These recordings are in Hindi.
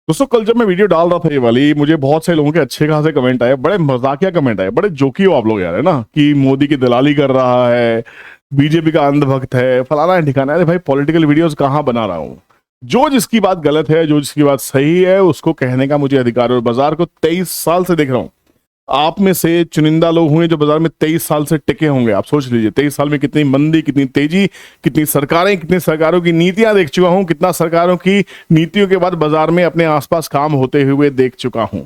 दोस्तों कल जब मैं वीडियो डाल रहा था ये वाली, मुझे बहुत से लोगों के अच्छे खासे कमेंट आए, बड़े मजाकिया कमेंट आए, बड़े जोकी हो आप लोग यार, है ना, कि मोदी की दलाली कर रहा है, बीजेपी का अंधभक्त है, फलाना है ठिकाना है। अरे भाई, पॉलिटिकल वीडियोस कहाँ बना रहा हूँ? जो जिसकी बात गलत है, जो जिसकी बात सही है, उसको कहने का मुझे अधिकार है। और बाजार को 23 साल से देख रहा हूँ। आप में से चुनिंदा लोग होंगे जो बाजार में 23 साल से टिके होंगे। आप सोच लीजिए 23 साल में कितनी मंदी, कितनी तेजी, कितनी सरकारें, कितनी सरकारों की नीतियां देख चुका हूं, कितना सरकारों की नीतियों के बाद बाजार में अपने आसपास काम होते हुए देख चुका हूं।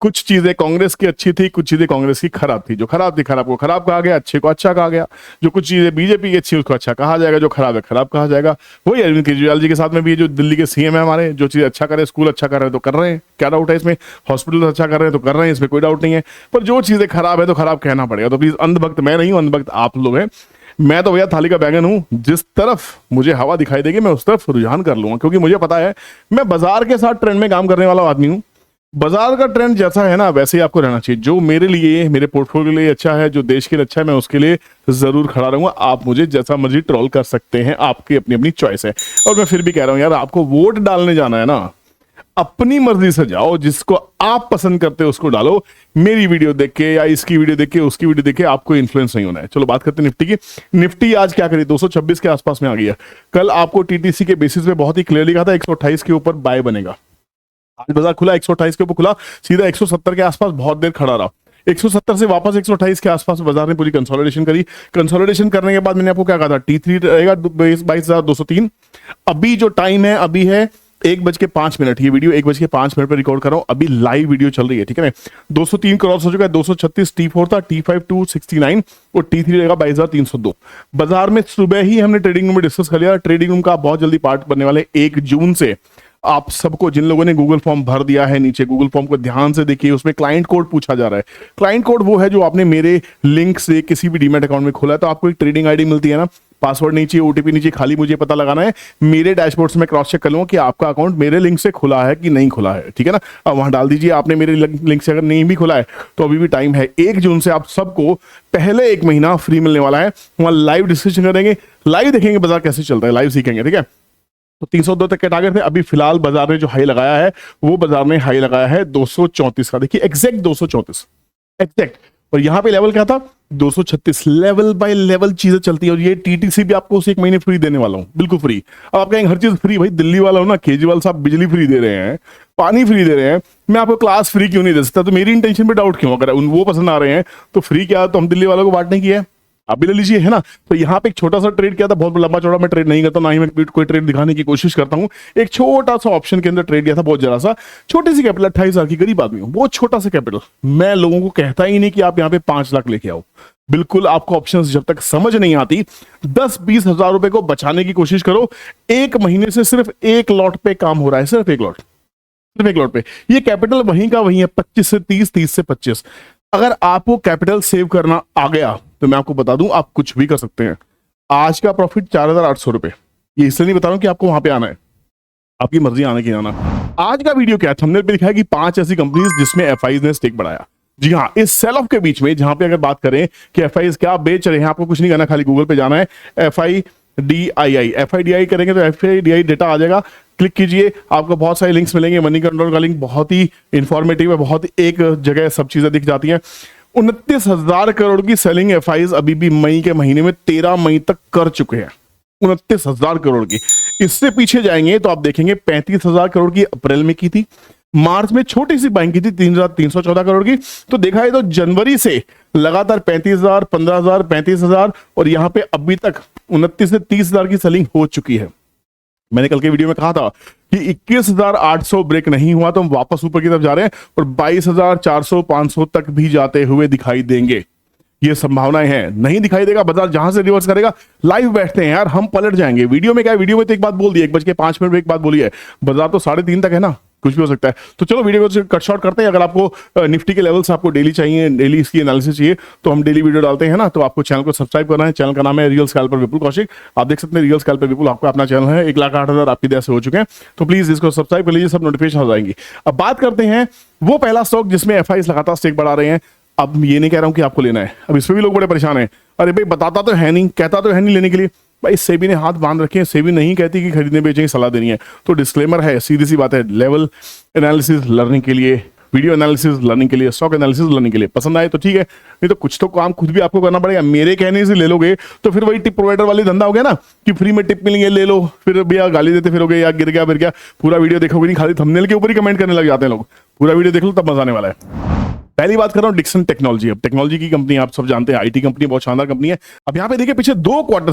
कुछ चीजें कांग्रेस की अच्छी थी, कुछ चीजें कांग्रेस की खराब थी। जो खराब थी खराब को खराब कहा गया, अच्छे को अच्छा कहा गया। जो कुछ चीजें बीजेपी की अच्छी उसको अच्छा कहा जाएगा, जो खराब है खराब कहा जाएगा। वही अरविंद केजरीवाल जी के साथ में भी, जो दिल्ली के सीएम है हमारे, जो चीज अच्छा करे, स्कूल अच्छा कर रहे हैं तो कर रहे हैं, क्या डाउट है इसमें? हॉस्पिटल अच्छा कर रहे हैं तो कर रहे हैं, इसमें कोई डाउट नहीं है। पर जो चीजें खराब है तो खराब कहना पड़ेगा। तो प्लीज, अंधभक्त मैं नहीं हूं, अंधभक्त आप लोग हैं। मैं तो भैया थाली का बैगन हूं। जिस तरफ मुझे हवा दिखाई देगी मैं उस तरफ रुझान कर लूंगा, क्योंकि मुझे पता है मैं बाजार के साथ ट्रेंड में काम करने वाला आदमी हूं। बाजार का ट्रेंड जैसा है ना, वैसे ही आपको रहना चाहिए। जो मेरे लिए, मेरे पोर्टफोलियो के लिए अच्छा है, जो देश के लिए अच्छा है, मैं उसके लिए जरूर खड़ा रहूंगा। आप मुझे जैसा मर्जी ट्रोल कर सकते हैं, आपकी अपनी अपनी चॉइस है। और मैं फिर भी कह रहा हूं यार, आपको वोट डालने जाना है ना, अपनी मर्जी से जाओ, जिसको आप पसंद करते हो उसको डालो। मेरी वीडियो देख के या इसकी वीडियो देख के, उसकी वीडियो देख के आपको इन्फ्लुएंस नहीं होना है। चलो बात करते हैं निफ्टी की। निफ्टी आज क्या करी? 226 के आसपास में आ गई है। कल आपको टीटीसी के बेसिस पे बहुत ही क्लियरली कहा था 128 के ऊपर बाय बनेगा। आज बाजार खुला 128 के ऊपर खुला, सीधा 170 के आसपास बहुत देर खड़ा रहा। 170 से वापस 128 के आसपास बाजार ने पूरी कंसोलिडेशन करी। कंसोलिडेशन करने के बाद मैंने आपको क्या कहा था? T3 रहेगा 22,203। अभी जो टाइम है, अभी है 1:05। ये वीडियो 1:05 पर रिकॉर्ड कर रहा हूं। अभी लाइव वीडियो चल रही है, ठीक है ना। 203 क्रॉस हो चुका है। 236 T4 था, T5 269 और T3 रहेगा 22,302। बाजार में सुबह ही हमने ट्रेडिंग रूम में डिस्कस कर लिया। ट्रेडिंग रूम का बहुत जल्दी पार्ट बनने वाले 1 जून से। आप सबको, जिन लोगों ने गूगल फॉर्म भर दिया है, नीचे गूगल फॉर्म को ध्यान से देखिए, उसमें क्लाइंट कोड पूछा जा रहा है। क्लाइंट कोड वो है जो आपने मेरे लिंक से किसी भी डीमैट अकाउंट में खोला है, तो आपको एक ट्रेडिंग आईडी मिलती है ना, पासवर्ड नहीं चाहिए, ओटीपी नहीं चाहिए, खाली मुझे पता लगाना है। मेरे डैशबोर्ड से मैं क्रॉस चेक कर लूंगा कि आपका अकाउंट मेरे लिंक से खुला है कि नहीं खुला है, ठीक है ना। अब वहां डाल दीजिए, आपने मेरे लिंक से अगर नहीं भी खुला है तो अभी भी टाइम है। 1 जून से आप सबको पहले 1 महीना फ्री मिलने वाला है। वहां लाइव डिस्कशन करेंगे, लाइव देखेंगे बाजार कैसे चलता है, लाइव सीखेंगे, ठीक है। तो 302 तक के टारगेट थे। अभी फिलहाल बाजार ने जो हाई लगाया है, वो बाजार ने हाई लगाया है 234 का। देखिए एग्जैक्ट 234 एग्जैक्ट। और यहां पे लेवल क्या था? 236। लेवल बाय लेवल चीजें चलती है। और ये टीटीसी भी आपको उसे 1 महीने फ्री देने वाला हूं, बिल्कुल फ्री। अब आप कहेंगे हर चीज फ्री, भाई दिल्ली वाला हो ना, केजरीवाल साहब बिजली फ्री दे रहे हैं, पानी फ्री दे रहे हैं, मैं आपको क्लास फ्री क्यों नहीं दे सकता? तो मेरी इंटेंशन पे डाउट क्यों? अगर वो पसंद आ रहे हैं तो फ्री क्या, तो हम दिल्ली वालों को बांटने की है, आप भी ले लीजिए, है ना। तो यहाँ पे एक छोटा सा ट्रेड किया था, बहुत लंबा चौड़ा मैं ट्रेड नहीं करता, ना ही मैं कोई ट्रेड दिखाने की कोशिश करता हूँ। एक छोटा सा ऑप्शन के अंदर ट्रेड किया था, बहुत जरा सा, छोटी सी कैपिटल, 28,000 की, गरीब आदमी हूँ, बहुत छोटा सा कैपिटल। मैं लोगों को कहता ही नहीं कि आप यहाँ पे 5 लाख लेके आओ। बिल्कुल, आपको ऑप्शंस जब तक समझ नहीं आती, 10-20 हजार रुपए को बचाने की कोशिश करो। 1 महीने से सिर्फ 1 लॉट पे काम हो रहा है, सिर्फ 1 लॉट, सिर्फ 1 लॉट पे। ये कैपिटल वहीं का वहीं है, 25 से 30, 30 से 25। अगर आपको कैपिटल सेव करना आ गया तो मैं आपको बता दूं, आप कुछ भी कर सकते हैं। आज का प्रॉफिट 4,800 रुपए। ये इसलिए नहीं बता रहा हूं कि आपको वहां पे आना है, आपकी मर्जी आने की आना। आज का वीडियो क्या है? थंबनेल पे लिखा है कि 5 ऐसी कंपनीज जिसमें एफआईज ने स्टेक बढ़ाया। जी हाँ, इस सेल ऑफ के बीच में, जहां पे अगर बात करें कि एफआईज क्या बेच रहे हैं, आपको कुछ नहीं करना, खाली गूगल पे जाना है, FIDI करेंगे तो FIDI डेटा आ जाएगा। क्लिक कीजिए, आपको बहुत सारे लिंक्स मिलेंगे। मनी कंट्रोल का लिंक बहुत ही इंफॉर्मेटिव है, बहुत ही एक जगह सब चीजें दिख जाती हैं। 29,000 करोड़ की सेलिंग एफआईज अभी भी मई के महीने में 13 मई तक कर चुके हैं। 29,000 करोड़ की। इससे पीछे जाएंगे तो आप देखेंगे 35,000 करोड़ की अप्रैल में की थी। मार्च में छोटी सी बाइंग की थी 3,314 करोड़ की। तो देखा है तो जनवरी से लगातार 35,000, 15,000, 35,000 और यहां पे अभी तक 29 से 30,000 की सेलिंग हो चुकी है। मैंने कल के वीडियो में कहा था कि 21,800 ब्रेक नहीं हुआ तो हम वापस ऊपर की तरफ जा रहे हैं और 22,400, 500 तक भी जाते हुए दिखाई देंगे। ये संभावनाएं हैं। नहीं दिखाई देगा, बाजार जहां से रिवर्स करेगा, लाइव बैठते हैं यार, हम पलट जाएंगे। वीडियो में क्या है? वीडियो में तो एक बात बोल दी, 1:05 एक बात बोली है, बाजार तो 3:30 तक है ना, कुछ भी हो सकता है। तो चलो वीडियो को कट शॉर्ट करते हैं। अगर आपको निफ्टी के लेवल्स आपको डेली चाहिए, डेली इसकी एनालिसिस चाहिए, तो हम डेली वीडियो डालते हैं ना। तो आपको चैनल को सब्सक्राइब करना है। चैनल का नाम है रियल स्कैल्पर विपुल कौशिक। आप देख सकते हैं रियल स्कैल्पर विपुल, आपका अपना चैनल है। 1,08,000 आपकी दया से हो चुके हैं, तो प्लीज इसको सब्सक्राइब कर लीजिए, सब नोटिफिकेशन हो जाएंगी। अब बात करते हैं वो पहला स्टॉक जिसमें एफआईज लगातार स्टेक बढ़ा रहे हैं। अब ये नहीं कह रहा हूं कि आपको लेना है, अब इसमें भी लोग बड़े परेशान हैं। अरे भाई, बताता तो है नहीं, कहता तो है नहीं लेने के लिए। भाई सेबी ने हाथ बांध रखे हैं, सेबी नहीं कहती कि खरीदने बेचने की सलाह देनी है। तो डिस्क्लेमर है, सीधी सी बात है, लेवल एनालिसिस लर्निंग के लिए, वीडियो एनालिसिस लर्निंग के लिए, स्टॉक एनालिसिस लर्निंग के लिए, पसंद आए तो ठीक है, नहीं तो कुछ तो काम खुद भी आपको करना पड़ेगा। मेरे कहने से ले लोगे तो फिर वही टिप प्रोवाइडर वाली धंधा हो गया ना, कि फ्री में टिप मिलेंगे ले लो, फिर भैया गाली देते फिरोगे, या गिर गया, पूरा वीडियो देखोगे नहीं, खाली थंबनेल के ऊपर ही कमेंट करने लग जाते हैं लोग। पूरा वीडियो देख लो तब मजा आने वाला है। पहली बात कर रहा हूं डिक्सन टेक्नोलॉजी। अब टेक्नोलॉजी की कंपनी आप सब जानते हैं, आईटी कंपनी, बहुत शानदार कंपनी है। अब यहाँ पे देखिए पिछले दो क्वार्टर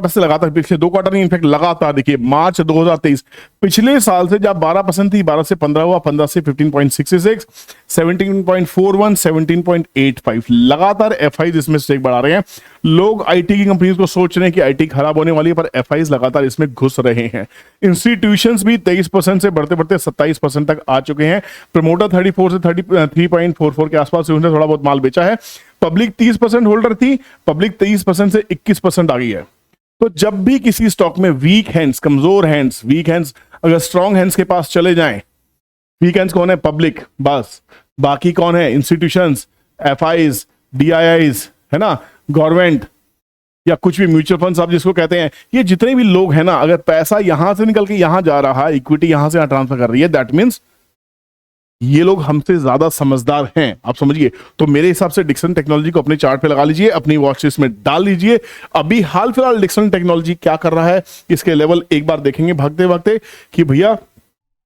से लगातार, पिछले 2 क्वार्टर नहीं, इनफैक्ट लगातार देखिए मार्च 2023, पिछले साल से जब 12% थी, 12 से 15 हुआ, 15 से 15.66, 17.41, 17.85, लगातार एफआईज इसमें स्टेक बढ़ा रहे हैं। लोग आईटी की कंपनीज को सोच रहे हैं कि आईटी खराब होने वाली है, पर एफआईज लगातार इसमें घुस रहे हैं। इंस्टीट्यूशंस भी 23% से बढ़ते बढ़ते 27% तक आ चुके हैं। प्रमोटर 34 से 33.44 के आसपास से उन्होंने थोड़ा बहुत माल बेचा है। पब्लिक 30% होल्डर थी, पब्लिक 23% से 21% आ गई है। तो जब भी किसी स्टॉक में वीक हैंड्स, कमजोर हैंड्स, वीक हैंड्स अगर स्ट्रॉन्ग हैंड्स के पास चले जाएं, वीक हैंड्स कौन है? पब्लिक, बस। बाकी कौन है? इंस्टीट्यूशंस, एफआईज, डीआईआईज, है ना, गवर्नमेंट, या कुछ भी म्यूचुअल फंड्स आप जिसको कहते हैं। ये जितने भी लोग हैं ना, अगर पैसा यहां से निकल के यहां जा रहा है, इक्विटी यहां से यहां ट्रांसफर कर रही है, दैट मीन्स ये लोग हमसे ज्यादा समझदार हैं, आप समझिए। तो मेरे हिसाब से डिक्सन टेक्नोलॉजी को अपने चार्ट पे लगा लीजिए, अपनी वॉच लिस्ट में डाल लीजिए। अभी हाल फिलहाल डिक्सन टेक्नोलॉजी क्या कर रहा है, इसके लेवल एक बार देखेंगे भागते भागते, कि भैया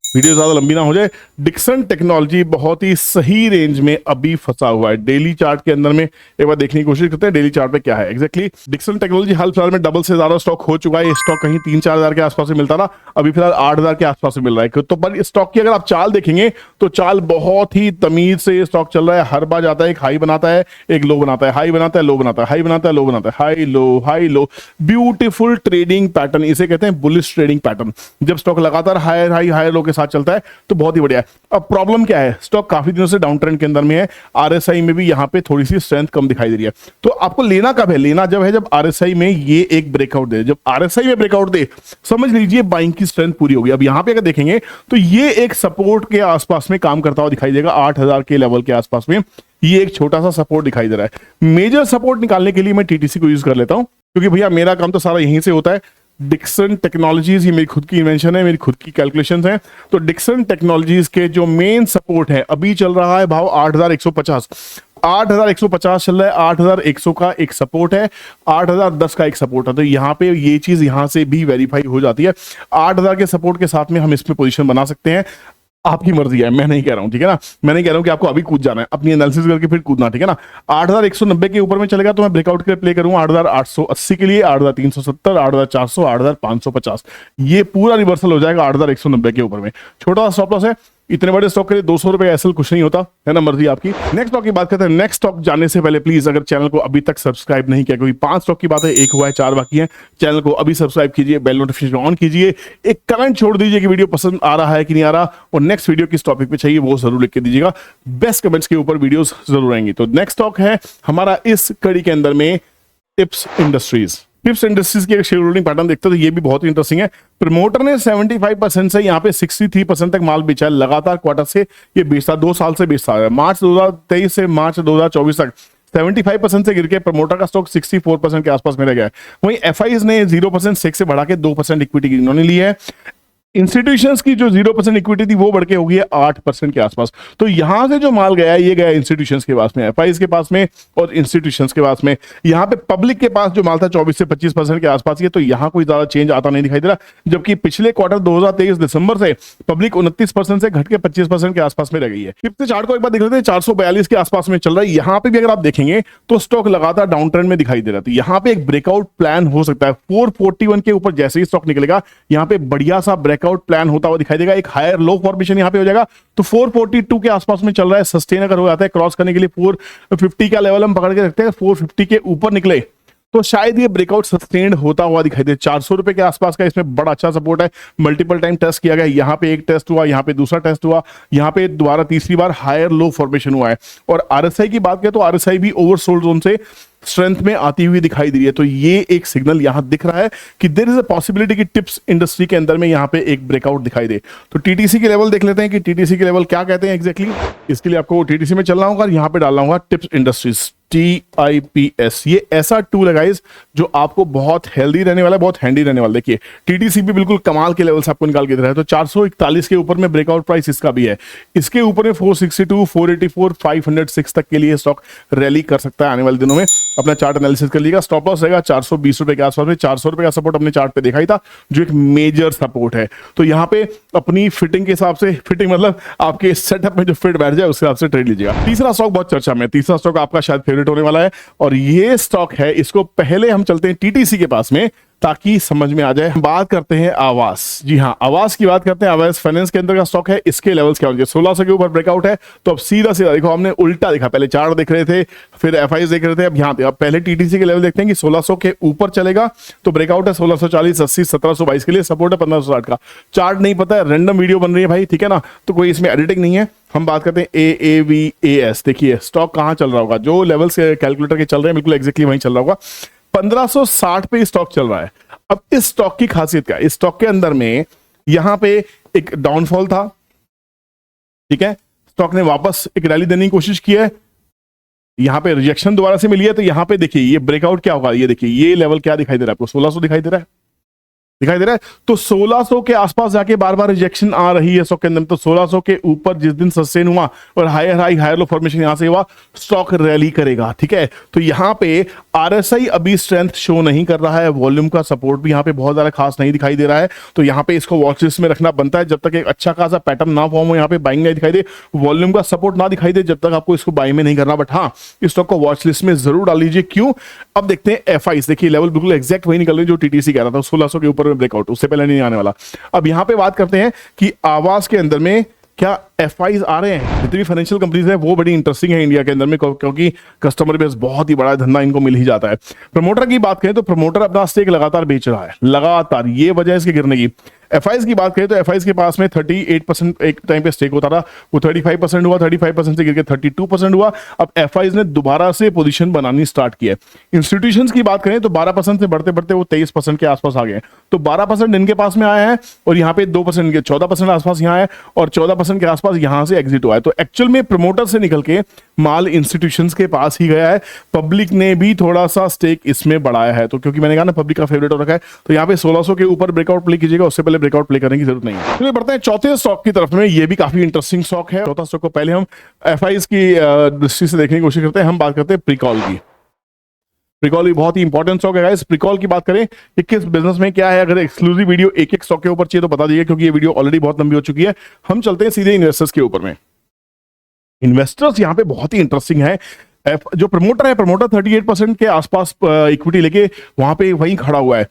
वीडियो ज्यादा लंबी ना हो जाए। डिक्सन टेक्नोलॉजी बहुत ही सही रेंज में अभी फंसा हुआ है। डेली चार्ट के अंदर में एक बार देखने की कोशिश करते हैं डेली चार्ट पे क्या है एग्जैक्टली। डिक्सन टेक्नोलॉजी हाल फिलहाल में डबल से ज्यादा स्टॉक हो चुका है। ये स्टॉक कहीं 3-4 हजार के आसपास से मिलता था, अभी फिलहाल 8 हजार के आसपास से मिल रहा है। तो पर स्टॉक की अगर आप चाल देखेंगे तो चाल बहुत ही तमीज से ये स्टॉक चल रहा है। हर बार जाता है, एक हाई बनाता है, एक लो बनाता है, हाई बनाता है, लो बनाता है, हाई बनाता है, लो बनाता है, high low. Beautiful trading pattern, इसे कहते हैं बुलिश ट्रेडिंग पैटर्न। जब स्टॉक लगातार हायर हाई हायर लो के साथ चलता है तो बहुत ही बढ़िया है। अब प्रॉब्लम क्या है, स्टॉक काफी दिनों से डाउन ट्रेंड के अंदर में है। आरएसआई में भी यहां पे थोड़ी सी स्ट्रेंथ कम दिखाई दे रही है। तो आपको लेना कब है? लेना जब है जब आरएसआई में ये एक ब्रेकआउट दे। जब आरएसआई में ब्रेकआउट दे, समझ लीजिए बाइंग की स्ट्रेंथ पूरी होगी। अब यहां पे अगर देखेंगे तो ये एक सपोर्ट के आसपास में काम करता हुआ दिखाई देगा। 8000 के लेवल के आसपास में ये एक छोटा सा सपोर्ट दिखाई दे रहा है। मेजर सपोर्ट निकालने के लिए मैं टीटीसी को यूज कर लेता हूं, क्योंकि भैया मेरा काम तो सारा यहीं से होता है। डिक्सन टेक्नोलॉजीज, ये मेरी खुद की इन्वेंशन है, मेरी खुद की कैलकुलेशंस हैं। तो डिक्सन टेक्नोलॉजीज के जो मेन सपोर्ट है, अभी चल रहा है भाव 8150, 8150 चल रहा है। 8100 का एक सपोर्ट है, 8010 का एक सपोर्ट है। तो यहाँ पे ये चीज यहां से भी वेरीफाई हो जाती है। 8000 के सपोर्ट के साथ में हम इसमें पोजीशन बना सकते हैं। आपकी मर्जी है, मैं नहीं कह रहा हूं, ठीक है ना। मैं नहीं कह रहा हूं कि आपको अभी कूद जाना है, अपनी एनालिसिस करके फिर कूदना, ठीक है ना। 8190 के ऊपर में चलेगा तो मैं ब्रेकआउट के लिए प्ले करूंगा 8880 के लिए, 8370, 8400, 8550। ये पूरा रिवर्सल हो जाएगा 8190 के ऊपर में। छोटा सा स्टॉप लॉस है, इतने बड़े स्टॉक के लिए 200 रुपए एसएल कुछ नहीं होता है ना, मर्जी आपकी। नेक्स्ट स्टॉक की बात करते हैं। नेक्स्ट स्टॉक जाने से पहले प्लीज अगर चैनल को अभी तक सब्सक्राइब नहीं किया, क्योंकि 5 स्टॉक की बात है, 1 हुआ है, 4 बाकी है। चैनल को अभी सब्सक्राइब कीजिए, बेल नोटिफिकेशन ऑन कीजिए, एक कमेंट छोड़ दीजिए कि वीडियो पसंद आ रहा है कि नहीं आ रहा, और नेक्स्ट वीडियो किस टॉपिक पे चाहिए वो जरूर लिख के दीजिएगा। बेस्ट कमेंट्स के ऊपर वीडियोस जरूर आएंगी। तो नेक्स्ट स्टॉक है हमारा इस कड़ी के अंदर में टिप्स इंडस्ट्रीज। टिप्स इंडस्ट्रीज की शेयर होल्डिंग पैटर्न देखते हैं तो ये भी बहुत ही इंटरेस्टिंग है। प्रमोटर ने 75% से यहाँ पे 63% तक माल बेचा है। लगातार क्वार्टर से ये बेचता, 2 साल से बेचता है। मार्च 2023 से मार्च 2024 तक 75% से गिर के प्रमोटर का स्टॉक 64% के आसपास में रह गया है। वहीं एफआईज ने 0% स्टेक से बढ़ा के 2% इक्विटी इन्होंने ली है। इंस्टीट्यूशंस की जो 0% इक्विटी थी वो बढ़ के हो गई है 8% के आसपास। तो यहां से जो माल गया है ये गया इंस्टीट्यूशंस के पास में, एफआईज के पास में और इंस्टीट्यूशंस के पास में। यहां पे पब्लिक के पास जो माल था 24 से 25% के आसपास, ये तो यहां कोई ज्यादा चेंज आता नहीं दिखाई दे रहा। जबकि पिछले क्वार्टर 2023 दिसंबर से पब्लिक 29% से घट के 25% के आसपास में रह गई है। फिफ्थ चार्ट को एक बार देख लेते हैं, 442 के आसपास में चल रहा है। यहां पे भी अगर आप देखेंगे तो स्टॉक लगातार डाउन ट्रेंड में दिखाई दे रहा था। यहां पे एक ब्रेकआउट प्लान हो सकता है। 441 के ऊपर जैसे ही स्टॉक निकलेगा, यहां पे बढ़िया सा ब्रेकआउट प्लान होता हुआ दिखाई देगा। एक हायर लो फॉर्मेशन यहां पे हो जाएगा। तो 442 के आसपास में चल रहा है। सस्टेन अगर हो जाता है, क्रॉस करने के लिए 450 का लेवल हम पकड़ के रखते हैं। 450 के ऊपर निकले तो शायद ये ब्रेकआउट सस्टेन्ड होता हुआ दिखाई दे। 400 रुपए के आसपास का इसमें बड़ा अच्छा सपोर्ट है। मल्टीपल टाइम टेस्ट किया गया, यहाँ पे एक टेस्ट हुआ, यहाँ पे दूसरा टेस्ट हुआ, यहाँ पे दोबारा तीसरी बार हायर लो फॉर्मेशन हुआ है। और आरएसआई की बात करें तो आरएसआई भी ओवरसोल्ड जोन से स्ट्रेंथ में आती हुई दिखाई दे रही है। तो ये एक सिग्नल यहां दिख रहा है कि देयर इज अ पॉसिबिलिटी कि टिप्स इंडस्ट्री के अंदर में यहां पे एक ब्रेकआउट दिखाई दे। तो टीटीसी के लेवल देख लेते हैं कि टीटीसी के लेवल क्या कहते हैं एग्जैक्टली। इसके लिए आपको टीटीसी में चलना होगा और यहां पे डालना होगा टिप्स इंडस्ट्रीज, TIPS। ये ऐसा टूल है गाइस जो आपको बहुत हेल्दी रहने वाला है, बहुत हैंडी रहने वाला है। देखिए टीटीसी भी बिल्कुल कमाल के लेवल से आपको निकाल के दे रहा है। तो 441 के ऊपर में ब्रेकआउट प्राइस इसका भी है। इसके ऊपर में 462, 484, 506 तक के लिए स्टॉक रैली कर सकता है आने वाले दिनों में। अपना चार्ट एनालिसिस कर लीजिएगा। स्टॉप लॉस रहेगा 420 रुपए के आसपास में। 400 रुपए का सपोर्ट अपने चार्ट पे देखा ही था, जो एक मेजर सपोर्ट है। तो यहाँ पे अपनी फिटिंग के हिसाब से, फिटिंग मतलब आपके सेटअप में जो फिट बैठ जाए उसके हिसाब से ट्रेड लीजिएगा। तीसरा स्टॉक बहुत चर्चा में, तीसरा स्टॉक आपका शायद फेवरेट होने वाला है और ये स्टॉक है। इसको पहले हम चलते हैं टीटीसी के पास में ताकि समझ में आ जाए। बात करते हैं आवास। जी हाँ, आवास की बात करते हैं। आवास फाइनेंस के अंदर का स्टॉक है। इसके लेवल्स क्या होंगे? 1600 के ऊपर ब्रेकआउट है। तो अब सीधा सीधा देखो, हमने उल्टा देखा, पहले चार्ट देख रहे थे, फिर एफआई देख रहे थे, अब यहाँ पे अब पहले टीटीसी के लेवल देखते हैं कि 1600 के ऊपर चलेगा तो ब्रेकआउट है 1640, 80, 1722 के लिए सपोर्ट है 1560 का। चार्ट नहीं पता है, रैंडम वीडियो बन रही है भाई, ठीक है ना, तो कोई इसमें एडिटिंग नहीं है। हम बात करते हैं AAVAS। देखिए स्टॉक कहां चल रहा होगा, जो लेवल्स कैलकुलेटर के चल रहे हैं बिल्कुल एग्जैक्टली वहीं चल रहा होगा। 1560 पे स्टॉक चल रहा है। अब इस स्टॉक की खासियत क्या है? इस स्टॉक के अंदर में यहां पे एक डाउनफॉल था, ठीक है, स्टॉक ने वापस एक रैली देने की कोशिश की है, यहां पे रिजेक्शन दोबारा से मिली है। तो यहां पे देखिए ये ब्रेकआउट क्या होगा, ये देखिए ये लेवल क्या दिखाई दे रहा है आपको, 1600 दिखाई दे रहा है, दिखाई दे रहा है। तो 1600 के आसपास जाके बार बार रिजेक्शन आ रही है स्टॉक के अंदर। तो 1600 के ऊपर जिस दिन सस्टेन हुआ और higher high higher low formation यहां से हुआ, स्टॉक रैली करेगा, ठीक है। तो यहां पे RSI अभी स्ट्रेंथ शो नहीं कर रहा है, वॉल्यूम का सपोर्ट भी यहां पे बहुत ज्यादा खास नहीं दिखाई दे रहा है। तो यहां पे इसको वॉच लिस्ट में रखना बनता है जब तक एक अच्छा खासा पैटर्न ना फॉर्म हो, यहां पे बाइंग नहीं दिखाई दे, वॉल्यूम का सपोर्ट ना दिखाई दे, जब तक आपको इसको बाइंग में नहीं करना। बट हाँ, इस स्टॉक को वॉच लिस्ट में जरूर डाल लीजिए। क्यों? अब देखते हैं एफआई। देखिए लेवल बिल्कुल एग्जैक्ट वही निकल रही है जो टीटीसी कह रहा था, 1600 के ऊपर में ब्रेकआउट, उससे पहले नहीं आने वाला। अब यहां पे बात करते हैं कि आवास के अंदर में क्या एफआईज आ रहे हैं। जितनी फाइनेंशियल कंपनीज है वो बड़ी इंटरेस्टिंग है इंडिया के अंदर में, क्योंकि कस्टमर बेस बहुत ही बड़ा है, धंधा इनको मिल ही जाता है। प्रमोटर की बात करें तो प्रमोटर अपना स्टेक लगातार बेच रहा है, लगातार, ये वजह है इसके गिरने की। एफआईज की बात करें तो एफआईज के पास में 38% एक टाइम पे स्टेक होता था, वो 35% हुआ, 35% से गिर के 32% हुआ। अब एफआईज ने दोबारा से पोजीशन बनानी स्टार्ट की है। इंस्टीट्यूशंस की बात करें तो 12% से बढ़ते बढ़ते वो 23% के आसपास आ गए। तो 12% इनके पास में आया है और यहाँ पे 2% इनके, 14% आसपास यहाँ है और 14% के आसपास यहां से एग्जिट हुआ है। तो एक्चुअल में प्रमोटर से निकल के माल इंस्टीट्यूशंस के पास ही गया है। पब्लिक ने भी थोड़ा सा स्टेक इसमें बढ़ाया है, तो क्योंकि मैंने कहा ना पब्लिक का फेवरेट हो रखा है, तो यहाँ पे 1600 के ऊपर ब्रेकआउट प्ले कीजिएगा, उससे पहले ब्रेकआउट प्ले करने की जरूरत नहीं है। चलिए बढ़ते हैं चौथे स्टॉक की तरफ में। ये भी काफी इंटरेस्टिंग स्टॉक है। चौथा स्टॉक को पहले हम एफआईज की दृष्टि से देखने की कोशिश करते हैं। हम बात करते हैं प्रिकॉल की। प्रिकॉल भी बहुत ही इंपॉर्टेंट स्टॉक है गाइस। प्रिकॉल की बात करें कि किस बिजनेस में क्या है, अगर एक्सक्लूसिव वीडियो एक एक स्टॉक के ऊपर चाहिए तो बता दीजिए, क्योंकि ये वीडियो ऑलरेडी बहुत लंबी हो चुकी है। हम चलते हैं सीधे इन्वेस्टर्स के ऊपर में। इन्वेस्टर्स यहाँ पे बहुत ही इंटरेस्टिंग है। जो प्रमोटर है, प्रमोटर 38% के आसपास इक्विटी लेके वहां पे वहीं खड़ा हुआ है।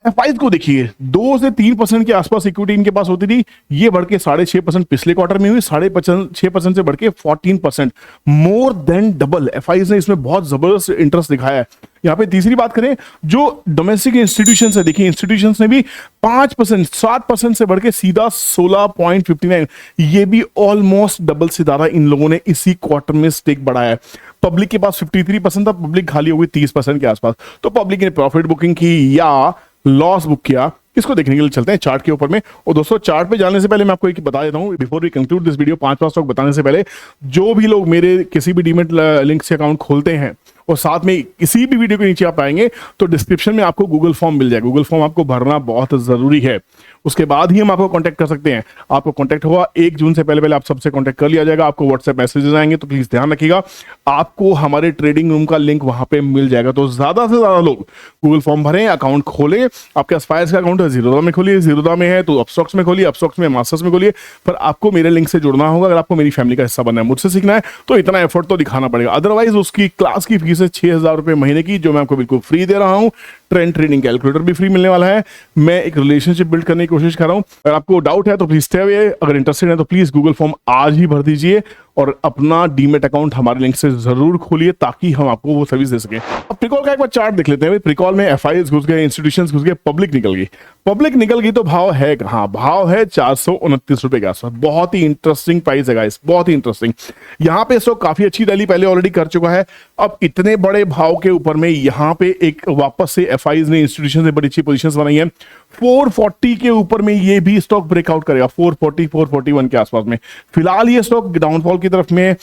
एफआईज को देखिए 2 से 3% के आसपास इक्विटी इनके पास होती थी, ये बढ़ के 6.5% पिछले क्वार्टर में हुई, 6.5% से बढ़ के 14%, मोर देन डबल। एफआईज ने इसमें बहुत जबरदस्त इंटरेस्ट दिखाया है। यहाँ पे तीसरी बात करें, जो डोमेस्टिक इंस्टीट्यूशंस है, देखिए इंस्टीट्यूशंस ने भी 5%, 7% से बढ़ के सीधा 16.59, ये भी ऑलमोस्ट डबल से ज्यादा इन लोगों ने इसी क्वार्टर में स्टेक बढ़ाया है। पब्लिक के पास 53% था, पब्लिक खाली हो गई 30% के आसपास। तो पब्लिक ने प्रॉफिट बुकिंग की या लॉस बुक किया, इसको देखने के लिए चलते हैं चार्ट के ऊपर में। और दोस्तों चार्ट पे जाने से पहले मैं आपको एक बता देता हूं, before we conclude this video, 5 stock बताने से पहले, जो भी लोग मेरे किसी भी डीमेट लिंक से अकाउंट खोलते हैं और साथ में किसी भी वीडियो के नीचे आप आएंगे तो डिस्क्रिप्शन में आपको गूगल फॉर्म मिल जाएगा। गूगल फॉर्म आपको भरना बहुत जरूरी है, उसके बाद ही हम आपको कांटेक्ट कर सकते हैं। आपको कांटेक्ट होगा 1 जून से पहले आप सबसे कांटेक्ट कर लिया जाएगा। आपको व्हाट्सएप मैसेजेस आएंगे, तो प्लीज ध्यान रखिएगा, आपको हमारे ट्रेडिंग रूम का लिंक वहां पे मिल जाएगा। तो ज्यादा से ज्यादा लोग गूगल फॉर्म भरें, अकाउंट खोलें। आपके पास फायर्स का अकाउंट है, जीरोधा में खोलिए, जीरोधा में है तो अपस्टॉक्स में खोलिए, अपस्टॉक्स में मास्टर्स में खोलिए। पर आपको मेरे लिंक से जुड़ना होगा। अगर आपको मेरी फैमिली का हिस्सा बनना है, मुझसे सीखना है, तो इतना एफर्ट तो दिखाना पड़ेगा। अदरवाइज उसकी क्लास की फीस है 6,000 रुपए महीने की, जो मैं आपको बिल्कुल फ्री दे रहा हूं। ट्रेंड ट्रेडिंग कैलकुलेटर भी फ्री मिलने वाला है। मैं एक रिलेशनशिप बिल्ड करने की कोशिश कर रहा हूँ। अगर आपको डाउट है तो प्लीज स्टे अवे, अगर इंटरेस्टेड है तो प्लीज गूगल फॉर्म आज ही भर दीजिए और अपना डीमेट अकाउंट हमारे लिंक से जरूर खोलिए ताकि हम आपको वो सर्विस दे सकें। अब प्रिकॉल का एक बार चार्ट देख लेते हैं। प्रिकॉल में एफआईएस घुस गए, इंस्टीट्यूशंस घुस गए, पब्लिक निकल गई। पब्लिक निकल गई तो भाव है कहाँ? भाव है 429 रुपए के आसपास। बहुत ही इंटरेस्टिंग प्राइस है गाइस, बहुत ही इंटरेस्टिंग। यहाँ पे स्टॉक काफी अच्छी रैली पहले ऑलरेडी कर चुका है। अब इतने बड़े भाव के ऊपर में यहाँ पे एक वापस से एफआईएस ने, इंस्टीट्यूशन ने बड़ी अच्छी पोजीशंस बनाई है। 440 के ऊपर में ये भी स्टॉक ब्रेकआउट करेगा, 440 441 के आसपास में। फिलहाल ये स्टॉक डाउनफॉल की तरफ में,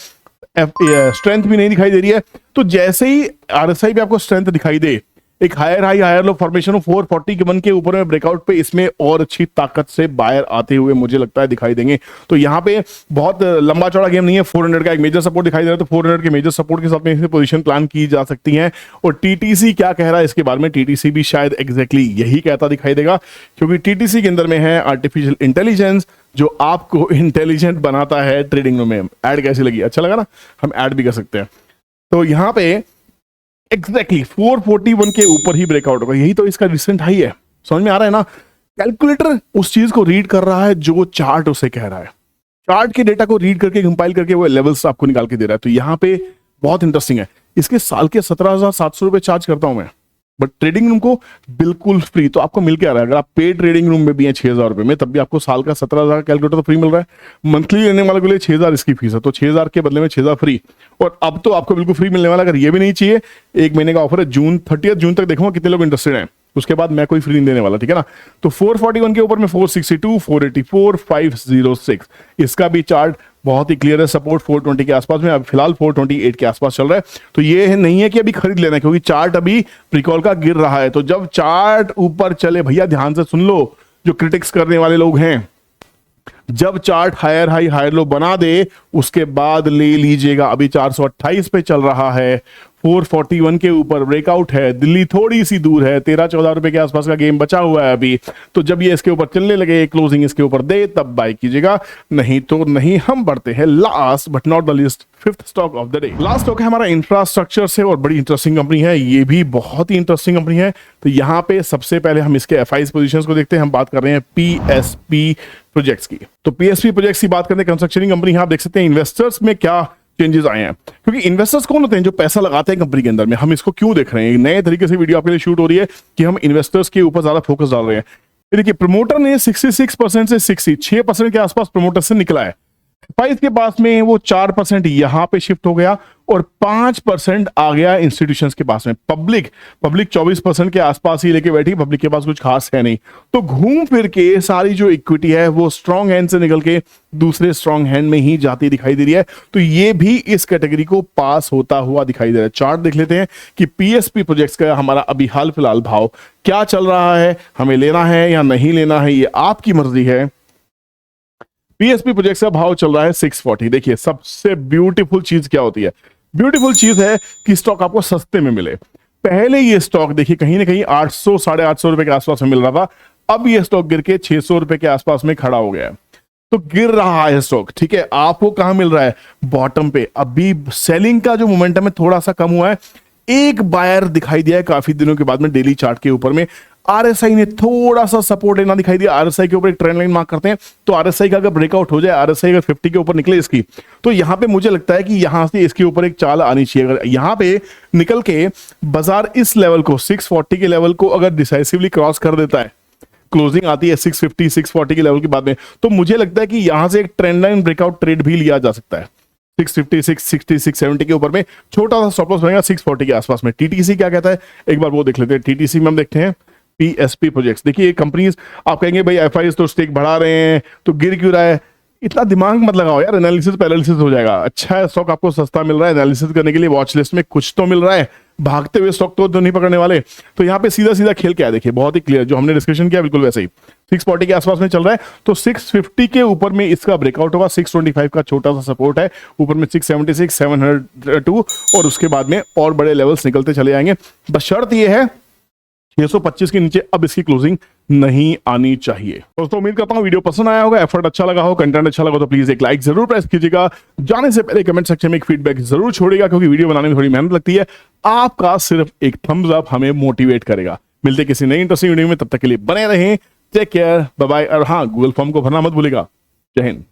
स्ट्रेंथ भी नहीं दिखाई दे रही है। तो जैसे ही आरएसआई पे आपको स्ट्रेंथ दिखाई दे, एक higher high higher low formation हो 440 के मन के ऊपर में ब्रेकआउट पे, इसमें और अच्छी ताकत से बायर आते हुए मुझे लगता है दिखाई देंगे। तो यहाँ पे बहुत लंबा चौड़ा गेम नहीं है। 400 का एक मेजर सपोर्ट दिखाई दे रहा है, तो 400 के मेजर सपोर्ट के साथ में पोजीशन प्लान की जा सकती है। और टीटीसी क्या कह रहा है इसके बारे में? टीटीसी भी शायद एग्जैक्टली यही कहता दिखाई देगा, क्योंकि टीटीसी के अंदर में है आर्टिफिशियल इंटेलिजेंस, जो आपको इंटेलिजेंट बनाता है ट्रेडिंग रूम में। ऐड कैसी लगी? अच्छा लगा ना? हम ऐड भी कर सकते हैं। तो यहाँ पे एग्जैक्टली 441 के ऊपर ही ब्रेकआउट होगा। यही तो इसका रिसेंट हाई है। समझ में आ रहा है ना? कैलकुलेटर उस चीज को रीड कर रहा है जो चार्ट उसे कह रहा है। चार्ट के डेटा को रीड करके, कंपाइल करके वो लेवल्स आपको निकाल के दे रहा है। तो यहाँ पे बहुत इंटरेस्टिंग है। इसके साल के 17,700 रुपए चार्ज करता हूं मैं, बट ट्रेडिंग रूम को बिल्कुल फ्री। तो आपको मिल के आ रहा है, अगर आप पेड ट्रेडिंग रूम में भी हैं 6,000 रुपए में, तब भी आपको साल का 17,000 कैलकुलेटर तो फ्री मिल रहा है। मंथली लेने वाले के लिए 6,000 इसकी फीस है, तो 6,000 के बदले में 6,000 फ्री। और अब तो आपको बिल्कुल फ्री मिलने वाला। अगर ये भी नहीं चाहिए, एक महीने का ऑफर है, 30 जून तक देखूंगा कितने लोग इंटरेस्टेड हैं, उसके बाद मैं कोई फ्री नहीं देने वाला, ठीक है ना? तो 441 के ऊपर में 462, 484, 506, इसका भी चार्ट बहुत ही क्लियर है। सपोर्ट 420 के आसपास में, अब फिलहाल 428 के आसपास चल रहा है। तो ये नहीं है कि अभी खरीद लेना है, क्योंकि चार्ट अभी प्रीकॉल का गिर रहा है। तो जब चार्ट ऊपर चले, भैया ध्यान से सुन लो जो क्रिटिक्स करने वाले लोग हैं, जब chart higher high higher low बना दे उसके बाद ले लीजिएगा। अभी 428 पे चल रहा है, 441 के ऊपर ब्रेकआउट है, दिल्ली थोड़ी सी दूर है, 13-14 रुपए के आसपास का गेम बचा हुआ है अभी। तो जब ये इसके ऊपर चलने लगे, क्लोजिंग इसके ऊपर दे, तब बाय कीजिएगा, नहीं तो नहीं। हम बढ़ते हैं last but not the least, fifth stock of the day. Last stock है हमारा इंफ्रास्ट्रक्चर से, और बड़ी इंटरेस्टिंग कंपनी है, ये भी बहुत ही इंटरेस्टिंग कंपनी है। तो यहाँ पे सबसे पहले हम इसके एफआईएस पोजीशंस को देखते हैं। हम बात कर रहे हैं पीएसपी प्रोजेक्ट्स की। तो पीएसपी प्रोजेक्ट्स की बात करते हैं, कंस्ट्रक्शन कंपनी। आप देख सकते हैं इन्वेस्टर्स में क्या चेंजेस आए हैं, क्योंकि इन्वेस्टर्स कौन होते हैं? जो पैसा लगाते हैं कंपनी के अंदर में। हम इसको क्यों देख रहे हैं? नए तरीके से वीडियो आपके लिए शूट हो रही है कि हम इन्वेस्टर्स के ऊपर ज्यादा फोकस डाल रहे हैं। देखिए, प्रमोटर ने 66% से 66% के आसपास प्रमोटर से निकला है। 5 के पास में वो 4% यहां पे शिफ्ट हो गया और 5% आ गया इंस्टीट्यूशंस के पास में। पब्लिक 24% के आसपास ही लेके बैठी, पब्लिक के पास कुछ खास है नहीं। तो घूम फिर के सारी जो इक्विटी है वो स्ट्रॉन्ग हैंड से निकल के दूसरे स्ट्रॉन्ग हैंड में ही जाती दिखाई दे रही है। तो ये भी इस कैटेगरी को पास होता हुआ दिखाई दे रहा है। चार्ट देख लेते हैं कि पीएसपी प्रोजेक्ट्स का हमारा अभी हाल फिलहाल भाव क्या चल रहा है, हमें लेना है या नहीं लेना है, ये आपकी मर्जी है। पीएसपी प्रोजेक्ट्स का भाव चल रहा है 640। देखिए, सबसे ब्यूटीफुल चीज क्या होती है? ब्यूटीफुल चीज है कि स्टॉक आपको सस्ते में मिले। पहले ये स्टॉक देखिए कहीं ना कहीं 800 850 रुपए के आसपास में मिल रहा था। अब ये स्टॉक गिर के 600 रुपए के आसपास में खड़ा हो गया है। तो गिर रहा है स्टॉक, ठीक है। आपको कहां मिल रहा है? बॉटम पे। अभी सेलिंग का जो मोमेंटम है थोड़ा सा कम हुआ है। एक बायर दिखाई दिया है काफी दिनों के बाद में डेली चार्ट के ऊपर में। आरएसआई ने थोड़ा सा सपोर्ट लेना दिखाई दिया। आरएसआई के ऊपर एक ट्रेंड लाइन मार्क करते हैं, तो आरएसआई का अगर ब्रेकआउट हो जाए, आरएसआई अगर 50 के ऊपर निकले इसकी, तो यहां पे मुझे लगता है कि यहां से इसके ऊपर एक चाल आनी चाहिए। अगर यहां पे निकल के बाजार इस लेवल को 640 के लेवल को अगर डिसाइसिवली क्रॉस कर देता है, क्लोजिंग आती है 650 640 के लेवल के बाद में, तो मुझे लगता है कि यहां से एक ट्रेंड लाइन ब्रेकआउट ट्रेड भी लिया जा सकता है। 650 660 670 के ऊपर में छोटा सा स्टॉप लॉस बनेगा 640 के आसपास में। टीटीसी क्या कहता है एक बार वो देख लेते हैं। टीटीसी में हम देखते हैं पीएसपी प्रोजेक्ट्स। देखिए, कंपनीज आप कहेंगे भाई एफआईएस तो स्टेक बढ़ा रहे हैं तो गिर क्यों रहा है? इतना दिमाग मत लगाओ यार, एनालिसिस पैरालिसिस हो जाएगा। अच्छा है, स्टॉक आपको सस्ता मिल रहा है, एनालिसिस करने के लिए वॉच लिस्ट में कुछ तो मिल रहा है। भागते हुए स्टॉक तो नहीं पकड़ने वाले। तो यहाँ पे सीधा सीधा खेल क्या है देखिए, बहुत ही क्लियर, जो हमने डिस्कशन किया बिल्कुल वैसे ही। 640 के आसपास में चल रहा है, तो 650 के ऊपर में इसका ब्रेकआउट होगा। 625 का छोटा सा सपोर्ट है, ऊपर में 676 702 और उसके बाद में और बड़े लेवल्स निकलते चले जाएंगे। बस शर्त ये है 625 के नीचे अब इसकी क्लोजिंग नहीं आनी चाहिए। दोस्तों, उम्मीद करता हूं वीडियो पसंद आया होगा, एफर्ट अच्छा लगा हो, कंटेंट अच्छा लगा तो प्लीज एक लाइक जरूर प्रेस कीजिएगा। जाने से पहले कमेंट सेक्शन में एक फीडबैक जरूर छोड़िएगा, क्योंकि वीडियो बनाने में थोड़ी मेहनत लगती है। आपका सिर्फ एक थम्स अप हमें मोटिवेट करेगा। मिलते किसी नई इंटरेस्टिंग वीडियो में, तब तक के लिए बने रहें। Take care, bye bye. और हाँ, गूगल फॉर्म को भरना मत भूलिएगा। जय हिंद।